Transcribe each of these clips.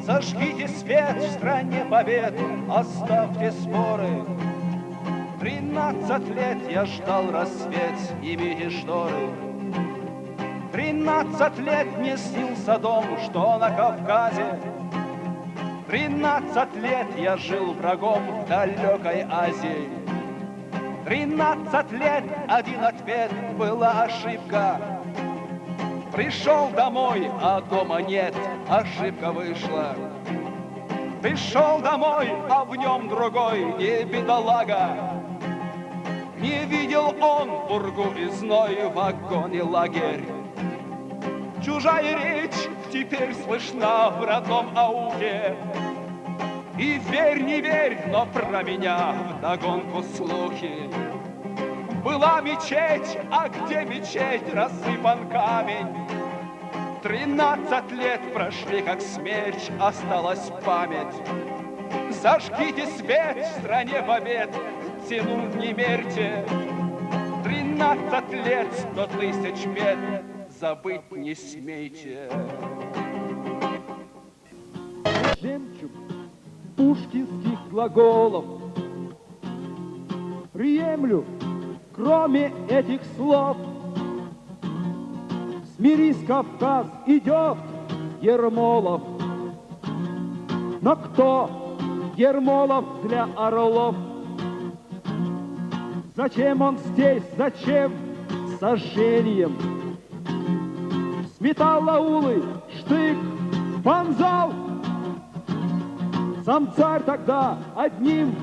Зажгите свет в стране побед, оставьте споры. 13 лет я ждал рассвет и видишь шторы. 13 лет мне снился дом, что на Кавказе. 13 лет я жил врагом в далекой Азии. 13 лет один ответ была ошибка. Пришел домой, а дома нет, ошибка вышла. Пришел домой, а в нем другой, не бедолага. Не видел он пургу и зной, вагон и лагерь. Чужая речь теперь слышна в родном ауке. И верь, не верь, но про меня вдогонку слухи. Была мечеть, а где мечеть, рассыпан камень. 13 лет прошли, как смерч, осталась память. Зажгите свет в стране побед, цену не мерьте. 13 лет, 100 тысяч бед, забыть не смейте. Жемчуг пушкинских глаголов приемлю, кроме этих слов. Смирись, Кавказ, идет Ермолов. Но кто Ермолов для орлов? Зачем он здесь, зачем сожжением? Сметал аулы, штык вонзал. Сам царь тогда одним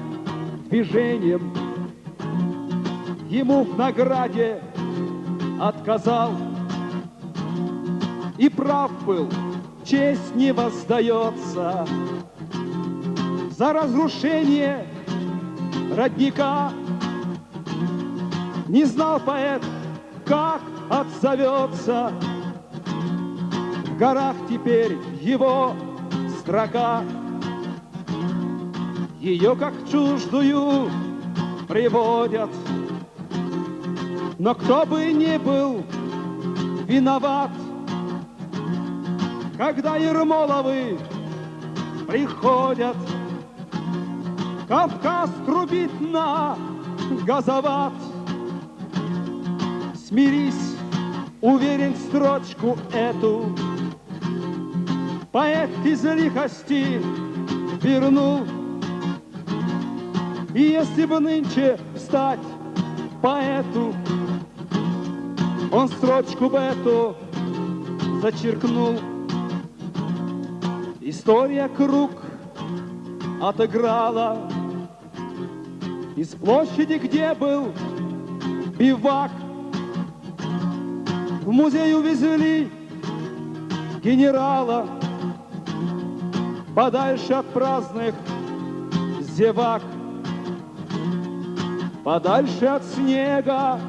движением ему в награде отказал. И прав был, честь не воздается за разрушение родника. Не знал поэт, как отзовется в горах теперь его строка. Ее как чуждую приводят, но кто бы ни был виноват, когда Ермоловы приходят, Кавказ трубит на газоват. Смирись, уверен, строчку эту поэт из лихости вернул. И если бы нынче встать поэту, он строчку бы эту зачеркнул. История круг отыграла из площади, где был бивак. В музей увезли генерала подальше от праздных зевак, подальше от снега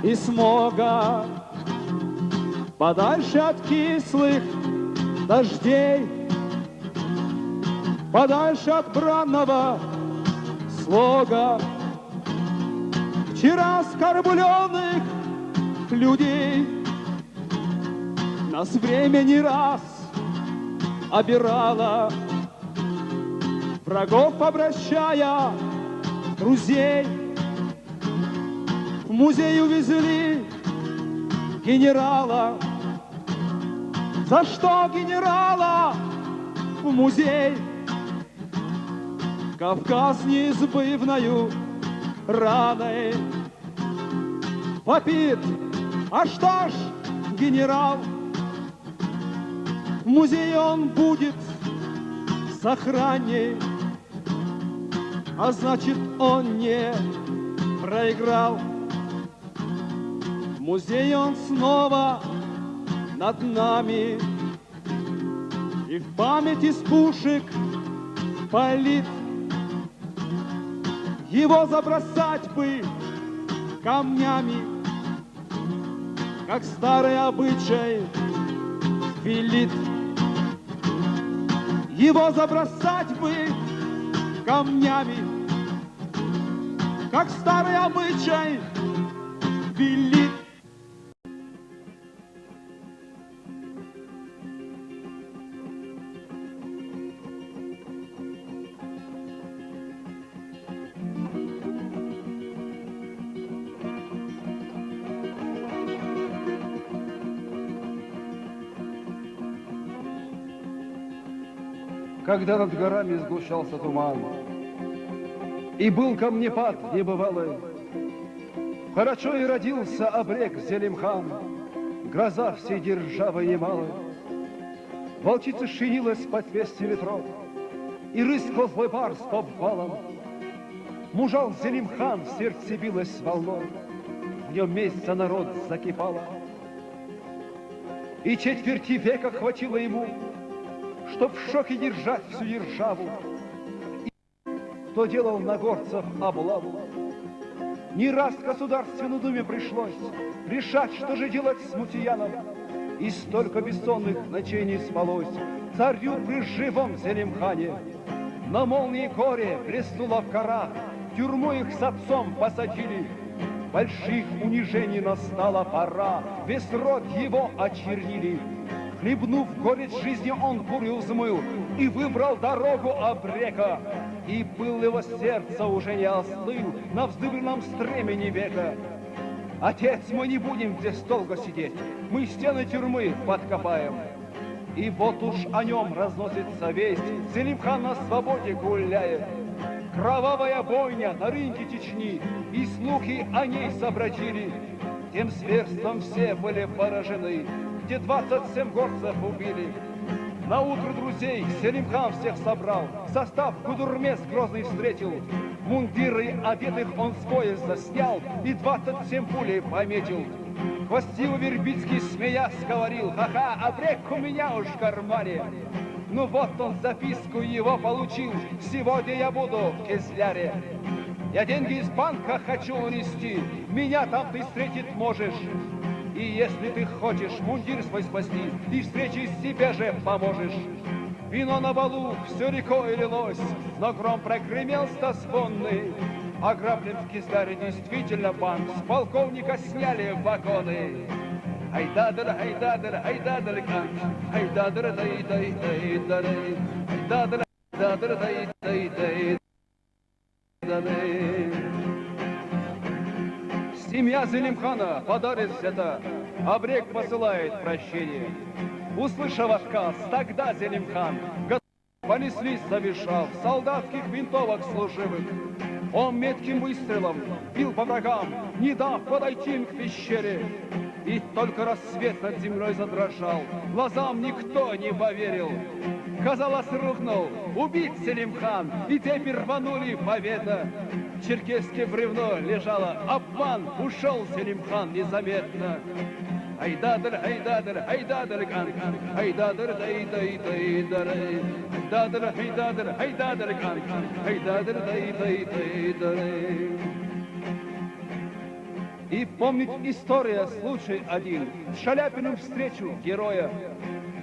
и смога, подальше от кислых дождей, подальше от бранного слога вчера оскорбленных людей. Нас время не раз обирало, врагов обращая друзей. В музей увезли генерала. За что генерала в музей? Кавказ неизбывною раной вопит: а что ж, генерал, в музее он будет с охраней, а значит, он не проиграл. В музее он снова над нами, и в память из пушек палит. Его забросать бы камнями, как старый обычай велит. Его забросать бы камнями, как старый обычай велит. когда над горами сгущался туман, и был камнепад небывалый. Хорошо и родился обрек Зелимхан, гроза всей державы немалой. Волчица шинилась под вести ветров, и рыскал злой барс по обвалам. Мужал Зелимхан, в сердце билась волной, в нем месть за народ закипала. И четверти века хватило ему, чтоб в шоке держать всю державу. И кто делал на горцев облаву. Не раз Государственной Думе пришлось решать, что же делать с мутияном. И столько бессонных ночей не спалось царю при живом Зелимхане. На молнии горе блеснула в горах, тюрьму их с отцом посадили. Больших унижений настала пора, весь род его очернили. Хлебнув горечь жизни, он бурю взмыл и выбрал дорогу обрека. И пыл его сердца уже не остыл на вздыбленном стремени века. Отец, мы не будем здесь долго сидеть, мы стены тюрьмы подкопаем. И вот уж о нем разносится весть, Зелимхан на свободе гуляет. Кровавая бойня на рынке Чечни, и слухи о ней собратили. Тем зверством все были поражены, где 27 горцев убили. На утро друзей Зелимхан всех собрал, состав Гудурмес грозный встретил. Мундиры одетых он с пояса снял и 27 пулей пометил. Хвостиво Вербицкий, смеясь, говорил: ха-ха, обрек у меня уж в кармане. Ну вот он записку его получил, сегодня я буду в Кизляре. Я деньги из банка хочу унести, меня там ты встретить можешь. И если ты хочешь мундир свой спасти, ты встречи себе же поможешь. Вино на балу все рекой лилось, но гром прогремел стозвонный. Ограблен в Кизляре действительно банк, с полковника сняли вагоны. Айдадыр, айдадыр, айдадыр, айдадыр, дай, дай, дай, дай, айдадыр, айдадыр, дай, дай, дай, дай. Семья Зелимхана подарит это, обрек посылает прощение. Услышав отказ, тогда Зелимхан понеслись завешав солдатских винтовок служивых. Он метким выстрелом бил по врагам, не дав подойти им к пещере. И только рассвет над землей задрожал, глазам никто не поверил. Казалось, рухнул, убит Зелимхан, и теперь рванули победа. В черкеске бревно лежало, обман, ушел Зелимхан незаметно. Айдадыр, айдадыр, айдадыр, ган-ган, айдадыр, дай-дай-дай-дай, айдадыр, айдадыр, айдадыр, ган-ган, айдадыр, дай-дай-дай-дай. И помнит история, случай один, с Шаляпиным встречу героя.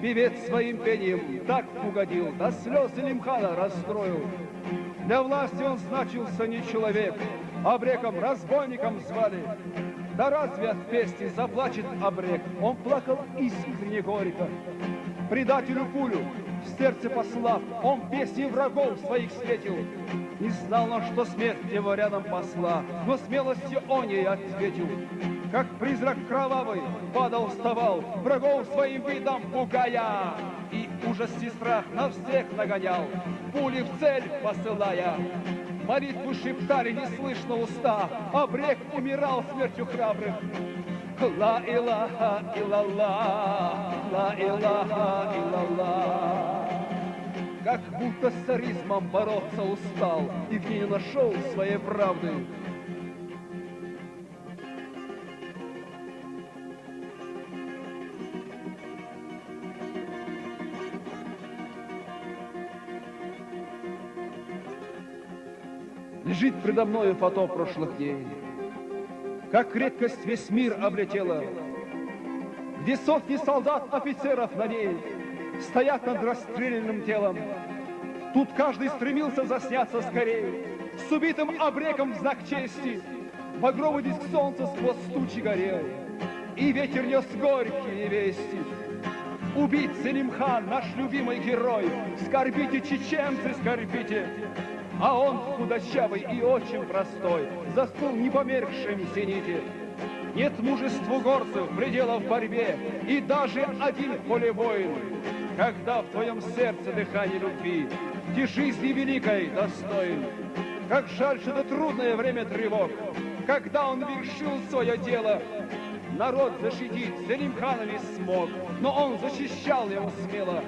Певец своим пением так угодил, до слез Зелимхана расстроил. Для власти он значился не человек, обреком, разбойником звали. Да разве от песни заплачет обрек? Он плакал искренне горько. Предателю пулю в сердце послав, он песни врагов своих встретил. Не знал, на что смерть его рядом посла, но смелостью он ей ответил. Как призрак кровавый падал, вставал, врагов своим видом пугая. И ужас и страх на всех нагонял, пули в цель посылая. Молитву шептали неслышно уста, обрек умирал смертью храбрых. Ла илаха илаллах, ла илаха илаллах. Как будто с царизмом бороться устал и в ней не нашел своей правды. Лежит предо мною фото прошлых дней, как редкость весь мир облетела, где сотни солдат, офицеров на ней стоят над расстрелянным телом. Тут каждый стремился засняться скорее, с убитым обреком в знак чести. Багровый диск солнца сквозь тучи горел, и ветер нес горькие вести. Убит Зелимхан, наш любимый герой, скорбите, чеченцы, скорбите. А он, худощавый и очень простой, застыл в непомеркшем зените. Нет мужеству горцев предела в борьбе, и даже один в поле воин, когда в твоем сердце дыхание любви, ты жизни великой достоин. Как жаль, что это трудное время тревог, когда он вершил свое дело. Народ защитить Селимхана не смог, но он защищал его смело.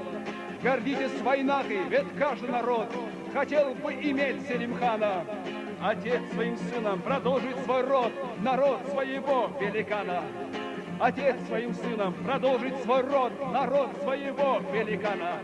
Гордитесь войнахой, ведь каждый народ хотел бы иметь Селимхана. Отец своим сыном продолжит свой род, народ своего великана. Отец своим сыном продолжит свой род, народ своего великана.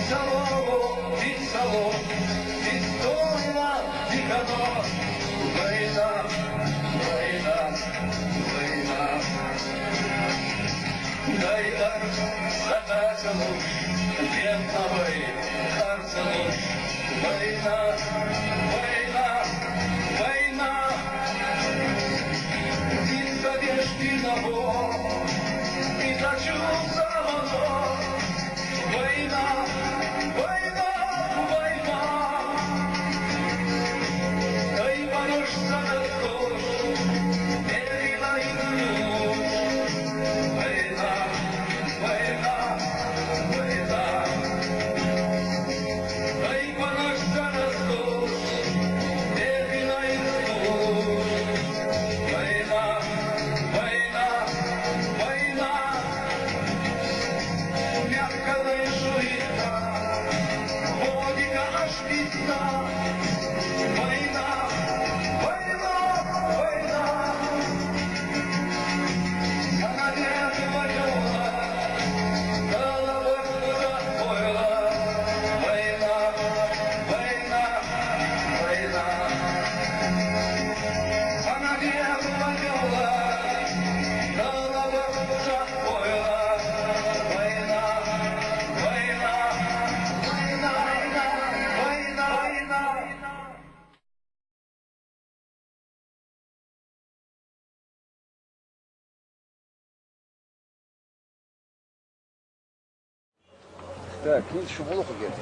солому, під солом, під стола, дихано. Війна, війна, війна. Дай дар затачану, в'єтнамий харцану. Війна, війна, війна. Від побєжденого і зачувся воно. Війна, війна, війна. Та й поношся на дощ, перелила й дощ. Війна, війна, війна. Та й поношся на дощ, перелила й дощ. Війна, війна, війна. Мягко вишується, водика аж пізна. Війна, війна, війна. Канадя говорила, голова забоила. Війна, війна, війна. Канадя говорила, голова забоила. Війна, війна, війна, війна, війна. Так, нет еще молоко где-то.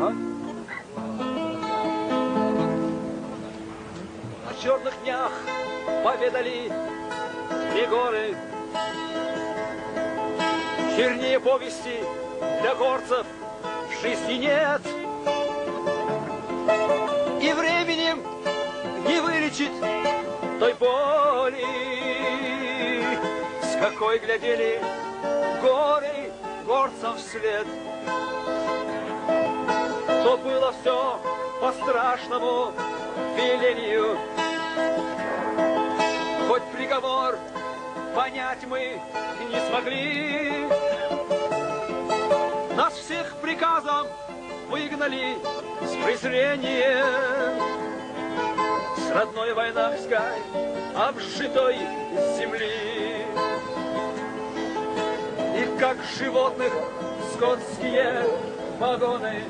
А? На черных днях поведали три горы. Чернее повести для горцев в жизни нет. И временем не вылечить той боли, с какой глядели горы горцам вслед. То было все по страшному велению. Хоть приговор понять мы не смогли, нас всех приказом выгнали с презрением с родной войнавской обжитой земли. И как животных скотские вагоны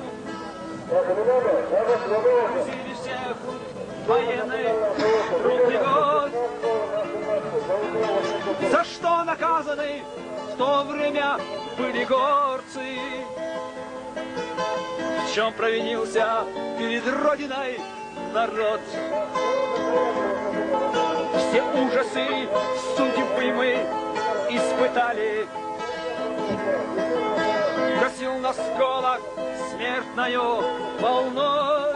грузили всех военный трудный год. За что наказаны в то время были горцы? В чем провинился перед Родиной народ? Все ужасы судьбы мы испытали. Гасил на сколах смертною волной.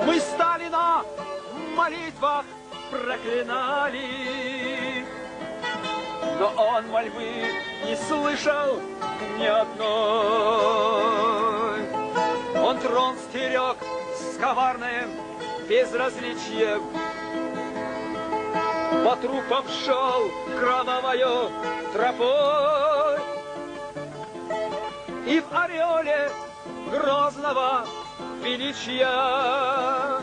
Мы Сталина в молитвах проклинали, но он мольбы не слышал ни одной. Он трон стерег с коварным безразличием, по трупам шел кровавою тропой. И в ореоле грозного величия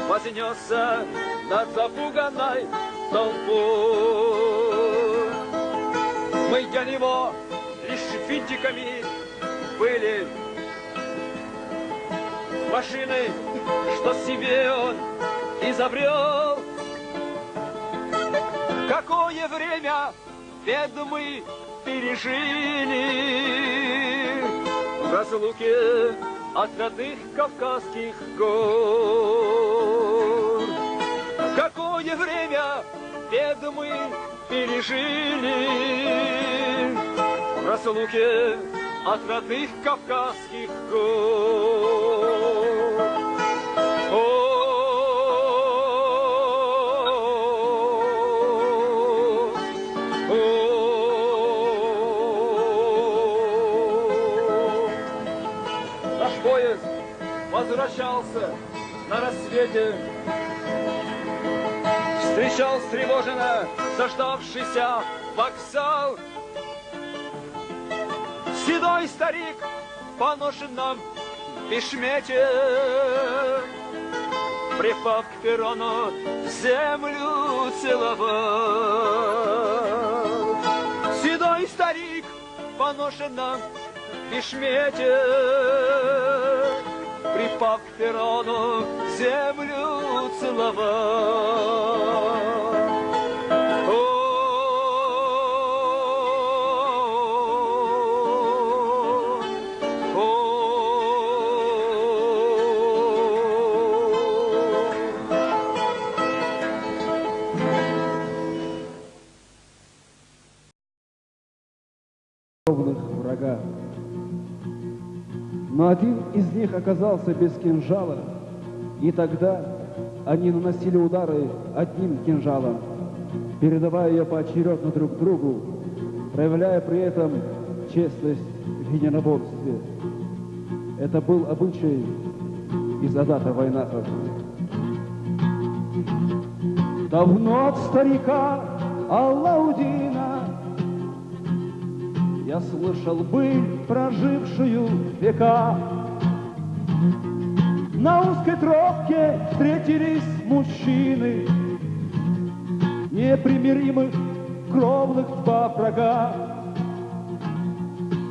вознесся над запуганной толпой. Мы для него лишь винтиками были, машины, что себе он изобрел. Какое время бед мы пережили в разлуке от родных кавказских гор. Какое время бед мы пережили в разлуке от родных кавказских гор. Наш поезд возвращался на рассвете, встречал встревоженно заждавшийся вокзал. Седой старик в поношенном бешмете, припав к перрону, землю целовал. Седой старик в поношенном бешмете, припав к перрону, землю целовал. Врага. Но один из них оказался без кинжала, и тогда они наносили удары одним кинжалом, передавая ее поочередно друг другу, проявляя при этом честность в единоборстве. Это был обычай из адата войнахов. Давно от старика Аллаудина я слышал быль, прожившую века. На узкой тропке встретились мужчины, непримиримых кровных два врага.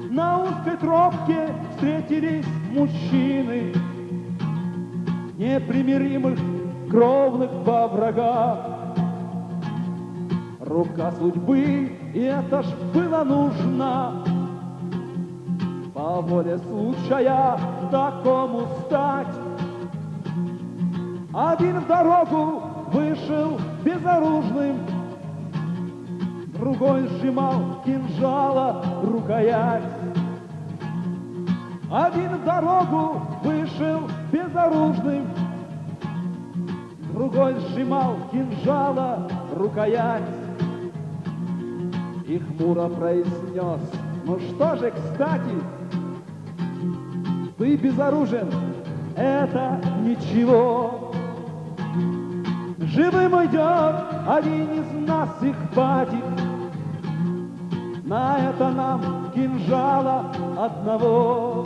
На узкой тропке встретились мужчины, непримиримых кровных два врага. Рука судьбы, и это ж было нужно, по воле случая такому стать. Один в дорогу вышел безоружным, другой сжимал кинжала рукоять. Один в дорогу вышел безоружным, другой сжимал кинжала рукоять. И хмуро произнес: ну что же, кстати, ты безоружен, это ничего. Живым идет один из нас, их хватит, на это нам кинжала одного.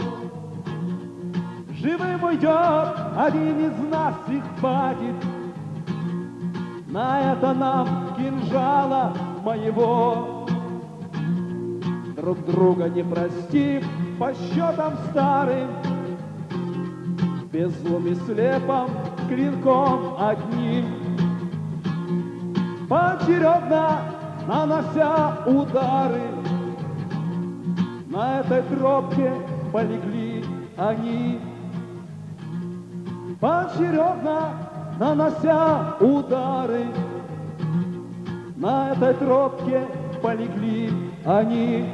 Живым идет один из нас, их хватит, на это нам кинжала моего. Друг друга не простив по счетам старым, в безумии слепом клинком одним, поочередно нанося удары, на этой тропке полегли они. Поочередно нанося удары, на этой тропке полегли они.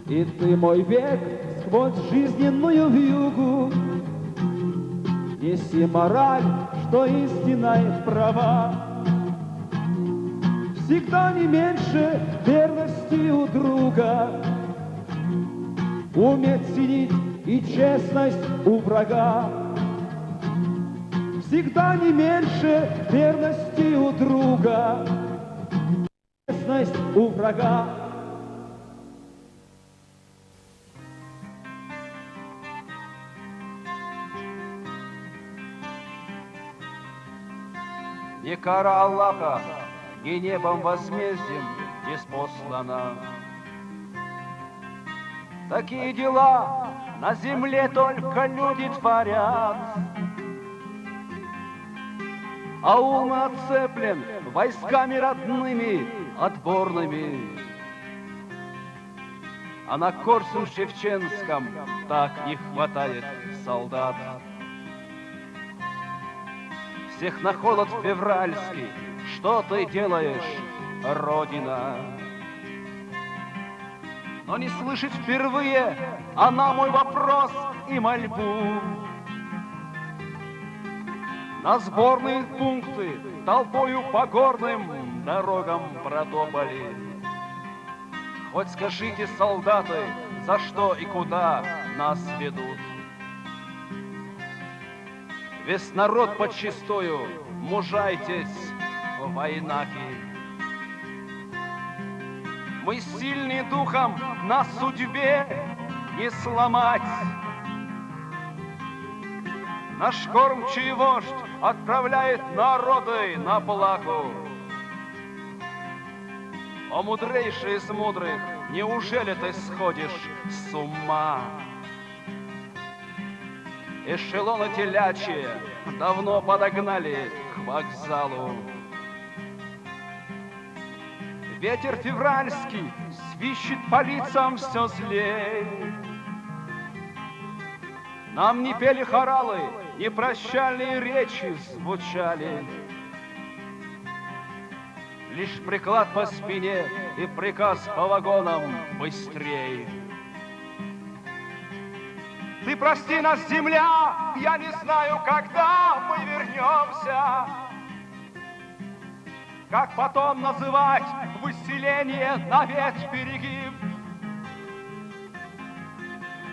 И ты, мой век, сквозь жизненную вьюгу неси мораль, что истина и права. Всегда не меньше верности у друга, уметь ценить и честность у врага. Всегда не меньше верности у друга, честность у врага. Ни кара Аллаха, ни небом возмездием ниспослана. Такие дела на земле только люди творят. А ум отцеплен войсками родными, отборными. А на Корсунь-Шевченском так не хватает солдат. Всех на холод февральский, что ты делаешь, Родина? Но не слышит впервые она мой вопрос и мольбу. На сборные пункты толпою по горным дорогам протопали. Хоть скажите, солдаты, за что и куда нас ведут? Весь народ подчистую, мужайтесь, войнаки. Мы сильны духом, на судьбе не сломать. Наш кормчий вождь отправляет народы на плаху. О, мудрейший из мудрых, неужели ты сходишь с ума? Эшелоны телячьи давно подогнали к вокзалу. Ветер февральский свищет по лицам все злей. Нам не пели хоралы, не прощальные речи звучали. Лишь приклад по спине и приказ по вагонам быстрей. Ты прости нас, земля, я не знаю, когда мы вернемся. Как потом называть выселение на ветвь перегиб?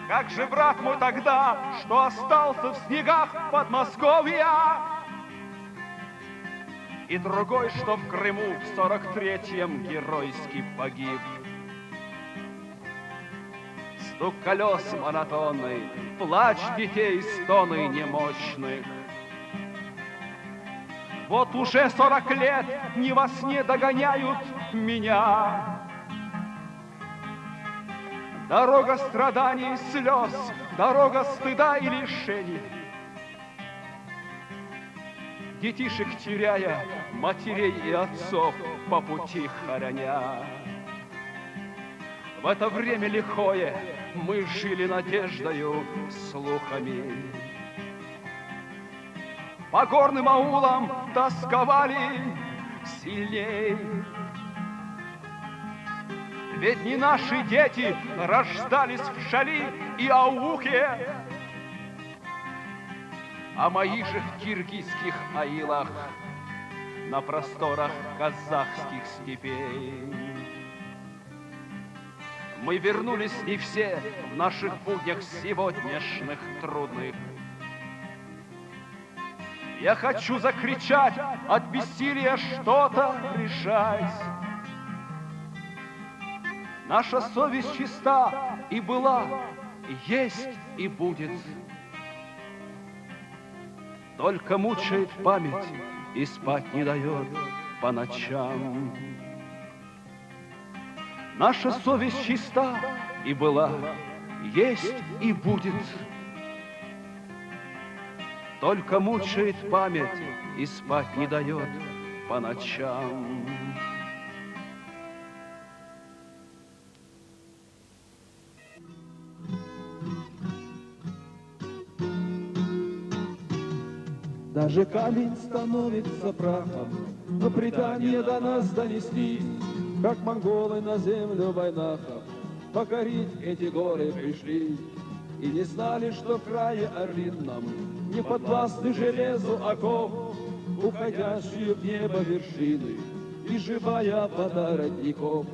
Как же, брат мой, тогда, что остался в снегах Подмосковья? И другой, что в Крыму в 43-м геройски погиб. Стук колес монотонный, плач детей, стоны немощных. Вот уже 40 лет не во сне догоняют меня. Дорога страданий и слез, дорога стыда и лишений. Детишек теряя, матерей и отцов по пути хороня. В это время лихое мы жили надеждою, слухами. По горным аулам тосковали сильней. Ведь не наши дети рождались в Шали и Аухе, а мои же в киргизских аилах, на просторах казахских степей. Мы вернулись не все в наших буднях сегодняшних трудных. Я хочу закричать от бессилия что-то решать. Наша совесть чиста и была, и есть, и будет. Только мучает память и спать не дает по ночам. Наша совесть чиста и была, есть и будет. Только мучает память и спать не дает по ночам. Даже камень становится прахом, но предания до нас донесли, как монголы на землю войнахов покорить эти горы пришли. И не знали, что в крае орлином не подвластны железу оков, уходящие в небо вершины и живая вода родников,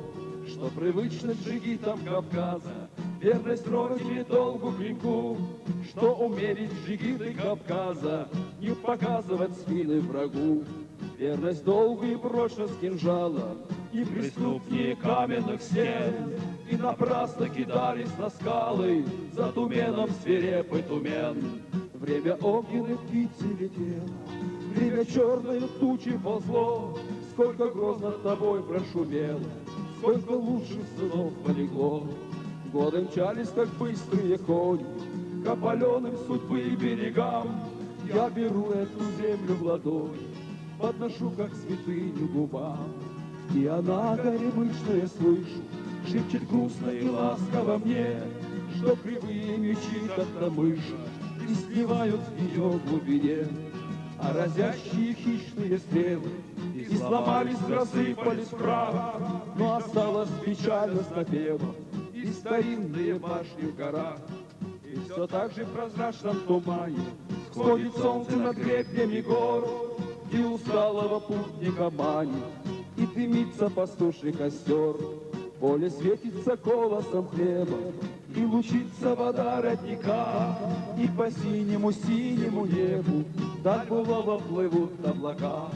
что привычно джигитам Кавказа верность родине, долгу, клинку, что умели джигиты Кавказа не показывать спины врагу. Верность долгу и прочность кинжала, и преступнее каменных стен, и напрасно кидались на скалы, за Туменом свирепый Тумен. Время огненных птиц летело, время черной тучи ползло, сколько грозно тобой прошумело, сколько лучших сынов полегло. Годы мчались, как быстрые кони, к опаленным судьбы и берегам. Я беру эту землю в ладонь, подношу, как святыню, губам. И она, горемычная, слышу, шепчет грустно и ласково мне, что кривые мечи, как на мыши, и сливают в ее глубине. А разящие хищные стрелы и сломались, рассыпались в прах, но осталось печально с напевом и старинные башни в горах. И все так же в прозрачном тумане сходит солнце над гребнями гор, и усталого путника манит, и дымится пастуший костер. Поле светится колосом хлеба, и лучится вода родника, и по синему-синему небу так былого плывут облака.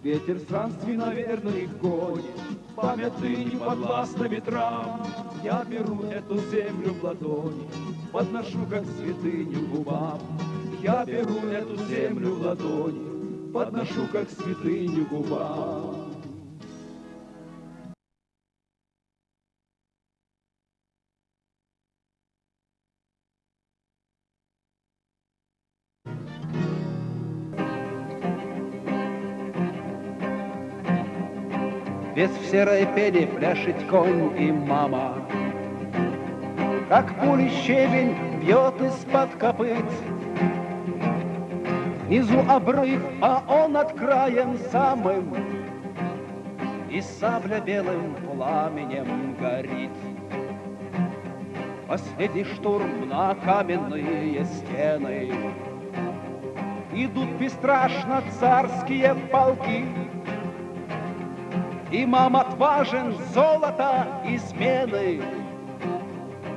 Ветер странствий, наверное, их гонит памятный, не подвластный ветрам. Я беру эту землю в ладони, подношу как святыню к губам. Я беру эту землю в ладони, подношу как святыню к губам. Весь в серой пене пляшет конь и мама. Как пули щебень бьет из-под копыт. Внизу обрыв, а он над краем самым, и сабля белым пламенем горит. Последний штурм на каменные стены. Идут бесстрашно царские полки. Имам отважен, золото измены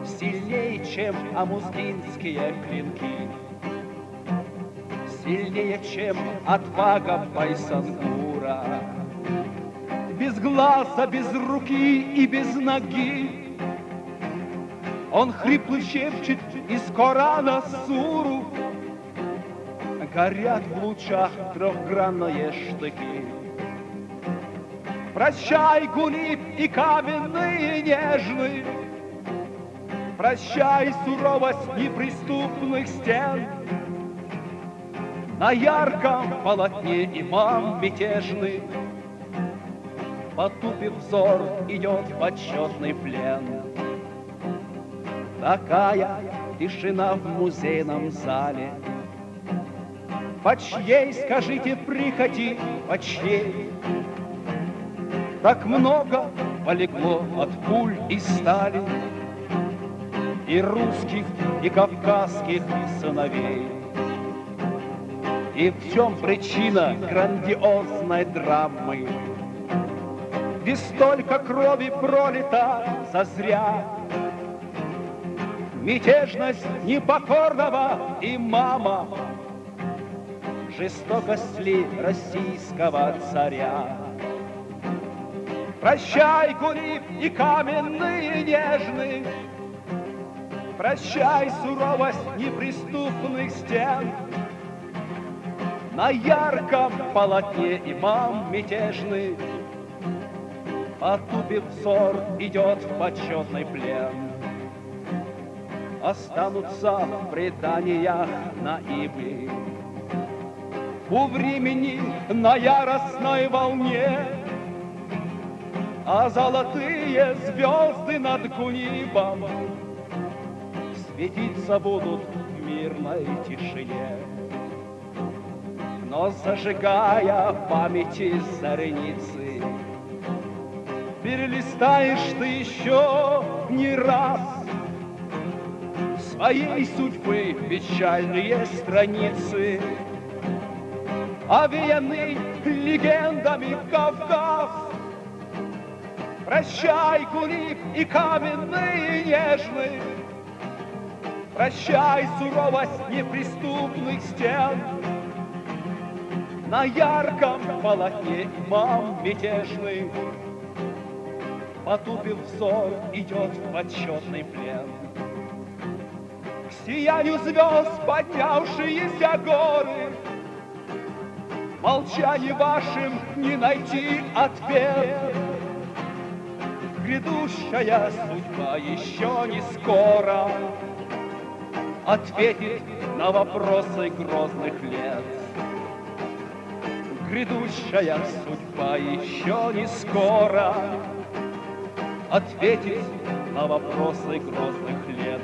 сильнее, чем амуздинские клинки, сильнее, чем отвага Байсангура. Без глаза, без руки и без ноги он хрипло шепчет из Корана суру. Горят в лучах трехгранные штыки. Прощай, Гулиб, и каменные нежны, прощай, суровость неприступных стен. На ярком полотне имам мятежный, потупив взор, идет в почетный плен. Такая тишина в музейном зале. По чьей, скажите, прихоти, по чьей? Так много полегло от пуль и стали, и русских, и кавказских сыновей. И в чем причина грандиозной драмы? Ведь столько крови пролито зазря. Мятежность непокорного имама, жестокость ли российского царя? Прощай, Гулиб, и каменные нежны, прощай, суровость неприступных стен. На ярком полотне имам мятежный, потупив взор, идет в почетный плен. Останутся в преданиях наивы, у времени на яростной волне, а золотые звезды над Гунибом светиться будут в мирной тишине. Но зажигая в памяти зорницы, перелистаешь ты еще не раз своей судьбы печальные страницы, овеянный легендами Кавказ. Прощай, Гулиб, и каменные нежны, прощай, суровость неприступных стен. На ярком полотне имам мятежный, потупив взор, идет в почетный плен. К сиянию звезд поднявшиеся горы, молчании вашим не найти ответ. Грядущая судьба еще не скоро ответит на вопросы грозных лет. Грядущая судьба еще не скоро ответит на вопросы грозных лет.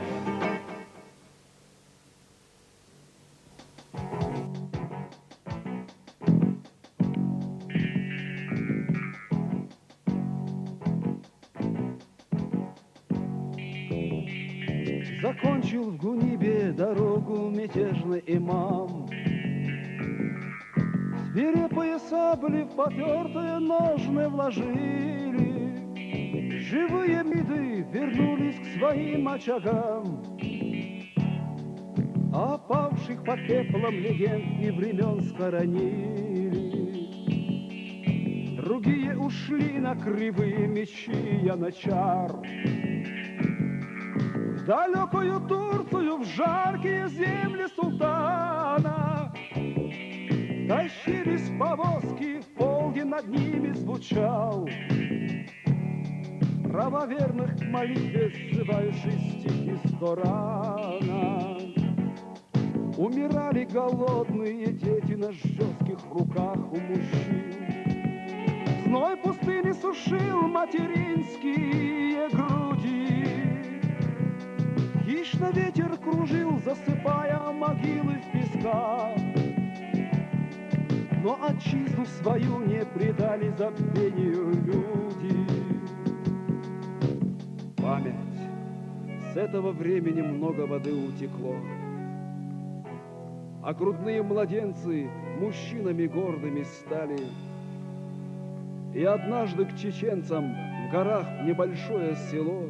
Закончил в Гунибе дорогу мятежный имам. Свирепые сабли в потертые ножны вложили. Живые миды вернулись к своим очагам. Опавших под пеплом легенд и времен схоронили. Другие ушли на кривые мечи янычар. В далекую Турцию, в жаркие земли султана тащились повозки, в полдень над ними звучал правоверных к молитве сзывающий стихи сто рано. Умирали голодные дети на жестких руках у мужчин. Зной пустыни сушил материнские груди. Хищно ветер кружил, засыпая могилы в песках. Но отчизну свою не предали забвению люди. Память. С этого времени много воды утекло. А грудные младенцы мужчинами гордыми стали. И однажды к чеченцам в горах в небольшое село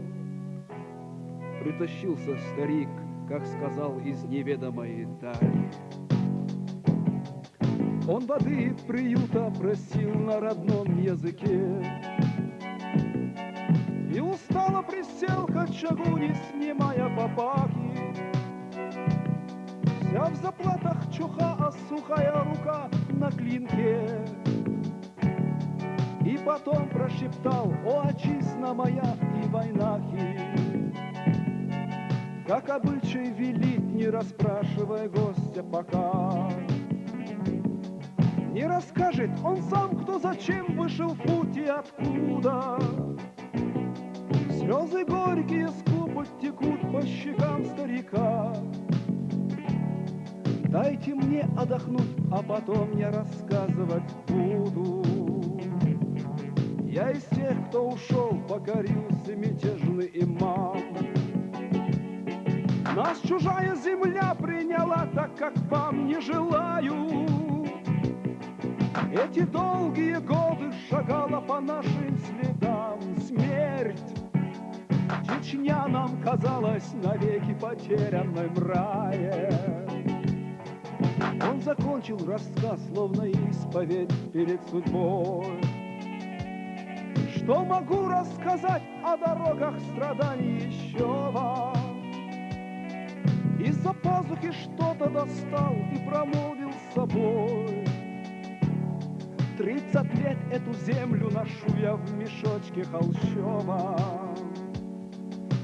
притащился старик, как сказал, из неведомой дали. Он воды приюта просил на родном языке и устало присел к очагу, не снимая папахи. Вся в заплатах чуха, а сухая рука на клинке. И потом прошептал: «О, отчизна моя и войнахи!» Как обычай велит, не расспрашивая гостя пока. Не расскажет он сам, кто зачем вышел в путь и откуда. Слезы горькие скупо текут по щекам старика. Дайте мне отдохнуть, а потом я рассказывать буду. Я из тех, кто ушел, покорился мятежный имам. Нас чужая земля приняла так, как вам не желаю. Эти долгие годы шагала по нашим следам смерть. Чечня нам казалась навеки потерянной в рае. Он закончил рассказ, словно исповедь перед судьбой. Что могу рассказать о дорогах страданий еще вам? Из-за пазухи что-то достал и промолвил с собой: 30 лет эту землю ношу я в мешочке холщовом.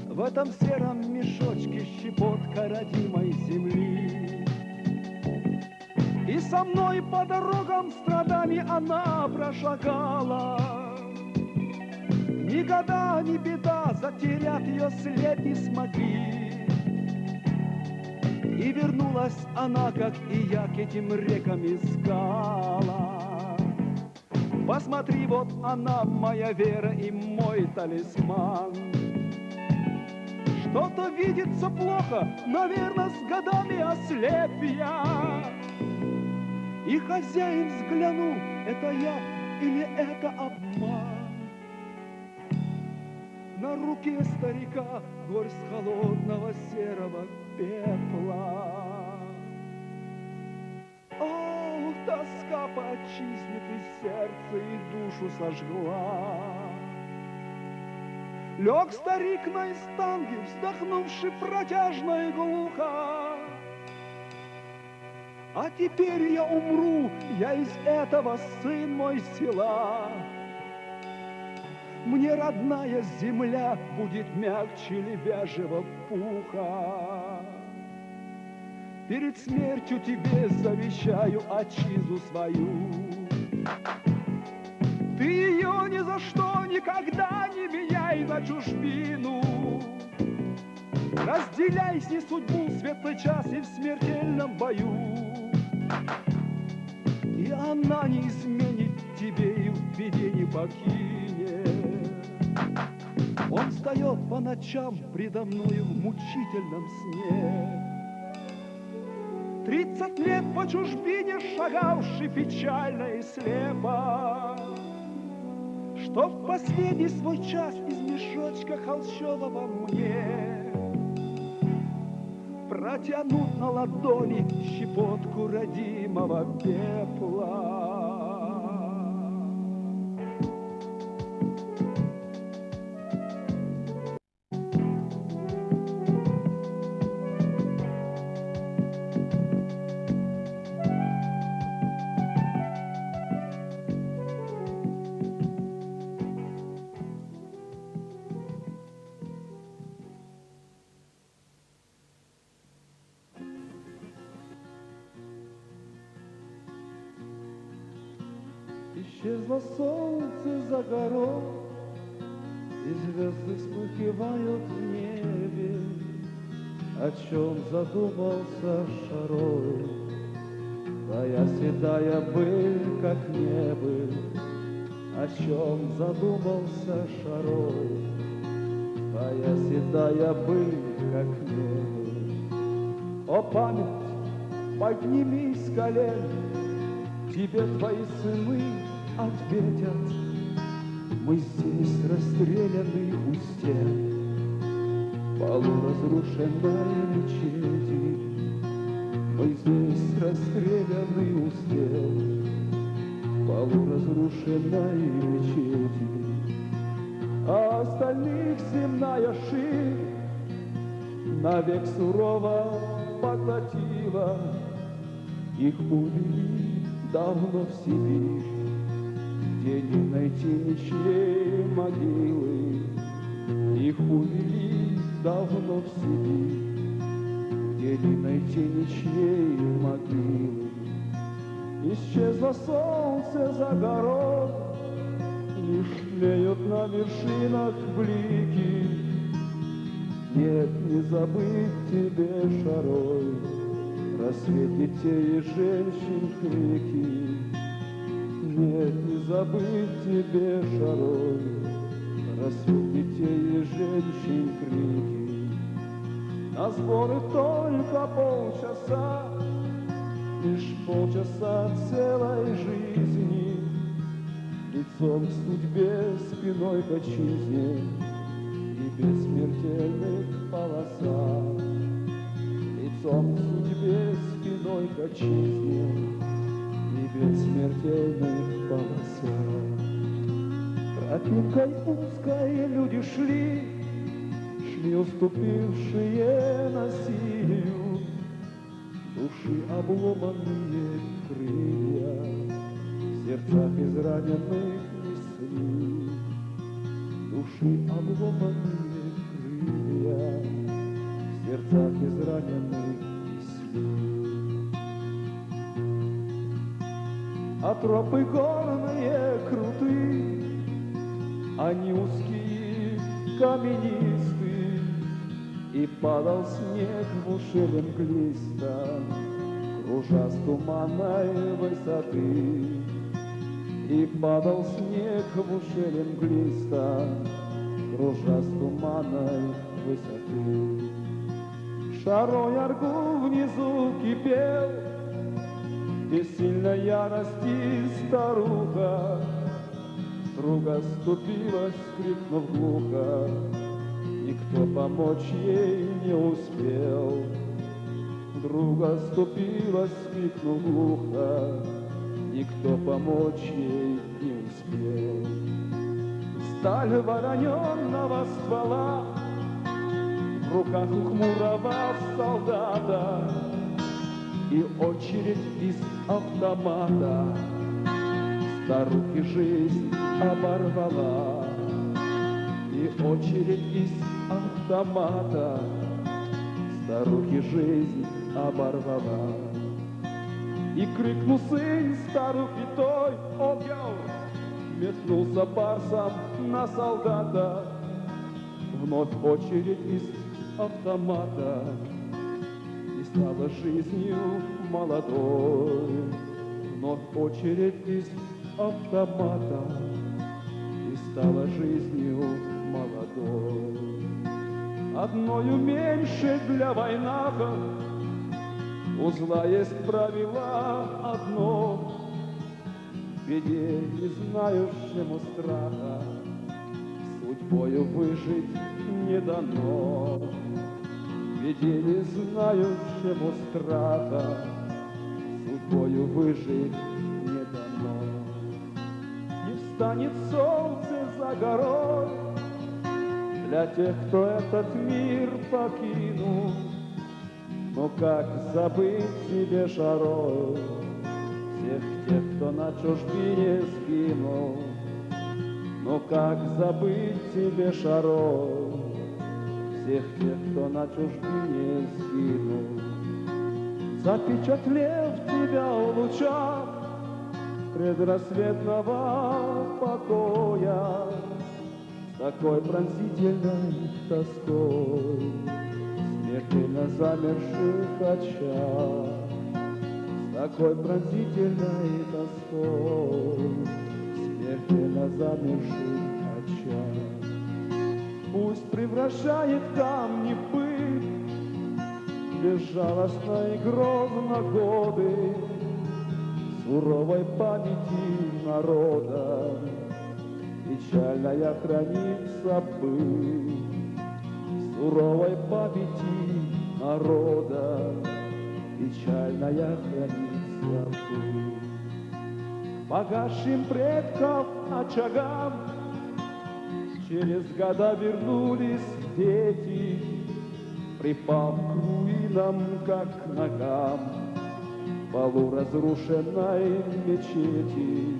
В этом сером мешочке щепотка родимой земли. И со мной по дорогам страданий она прошагала. Ни года, ни беда, затерять ее след не смогли. И вернулась она, как и я, к этим рекам искала. Посмотри, вот она, моя вера и мой талисман. Что-то видится плохо, наверное, с годами ослеп я. И хозяин взглянул, это я или это обман? На руке старика горсть холодного серого пепла. О, тоска по отчизне ты сердце и душу сожгла. Лег старик на эстанге, вздохнувши протяжно и глухо. А теперь я умру, я из этого, сын мой, села. Мне родная земля будет мягче лебяжьего пуха. Перед смертью тебе завещаю отчизну свою. Ты ее ни за что никогда не меняй на чужбину. Разделяй с ней судьбу, светлый час и в смертельном бою. И она не изменит тебе и в беде не покинет. Он встает по ночам предо мною в мучительном сне. 30 лет по чужбине шагавший печально и слепо, что в последний свой час из мешочка холщового мне протянут на ладони щепотку родимого пепла. Исчезло солнце за горой, и звезды вспыхивают в небе. О чем задумался Шарой? Твоя седая быль, как небо. О чем задумался Шарой? Твоя седая быль, как небо. О, память, поднимись с колен, тебе твои сыны ответят. Мы здесь расстреляны у стен, полуразрушенной мечети. Мы здесь расстреляны у стен, полуразрушенной мечети. А остальных земная ширь навек сурово поглотила. Их увели давно в Сибирь, где не найти ничьей могилы. Их увели давно в Сибирь, где не найти ничьей могилы. Исчезло солнце за горой, лишь тлеют на вершинах блики. Нет, не забыть тебе, Шарой, рассвет детей и женщин крики. Нет, не забыть тебе, Шарой, рассвет детей и женщин крики. На сборы только полчаса, лишь полчаса целой жизни. Лицом к судьбе, спиной к отчизне и бессмертельных полосах. Лицом к судьбе, спиной к отчизне и бессмертельных полосах. Тропинкой узкой люди шли, уступившие насилию, души обломанные крылья в сердцах израненных несли. Души обломанные крылья в сердцах израненных несли. А тропы горные круты, они узкие, каменистые, и падал снег в ушелем глиста, кружа с туманной высоты. И падал снег в ушелем глиста, кружа с туманной высоты. Шарой Аргу внизу кипел, бессильной ярости старуха. Друга ступилась, крикнув глухо, никто помочь ей не успел. Друга ступилась, крикнув глухо, никто помочь ей не успел. Сталь вороненного ствола в руках у хмурого солдата, и очередь из автомата старухи жизнь оборвала. И очередь из автомата старухи жизнь оборвала. И крикнул сын старухи той: «О, йоу!» Метнулся барсом на солдата. Вновь очередь из автомата, и стала жизнью молодой. Вновь очередь из автомата, и стала жизнью молодой. Одною меньше для войнака, у зла есть правило одно: в беде не знающему страха судьбою выжить не дано. В беде не знающему страха судьбою выжить не дано. Не встанет солнце за горой для тех, кто этот мир покинул. Но как забыть себе, Шарой, всех тех, кто на чужбине сгинул? Но как забыть себе, Шарой, всех тех, кто на чужбине сгинул? Запечатлев тебя в лучах предрассветного покоя, с такой пронзительной тоской, смертельно замерших очах, с такой пронзительной тоской, смертельно замерших очах. Пусть превращает камни в пыль безжалостно и грозно годы суровой памяти народа, печальная хранится пыль суровой памяти народа, печальная хранится пыль. Погасшим предков очагам через года вернулись дети, припав к руинам, как к ногам полуразрушенной мечети,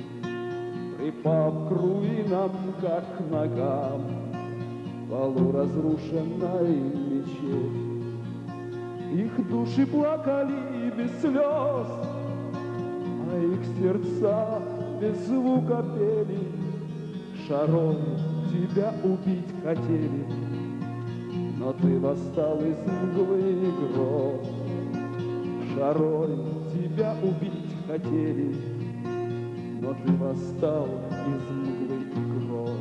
припав к руинам, как к ногам полуразрушенной мечети. Их души плакали без слез, а их сердца без звука пели. Шарой тебя убить хотели, но ты восстал из мглы и гроз. Шарой тебя убить хотели, но ты восстал из мглы и гроз.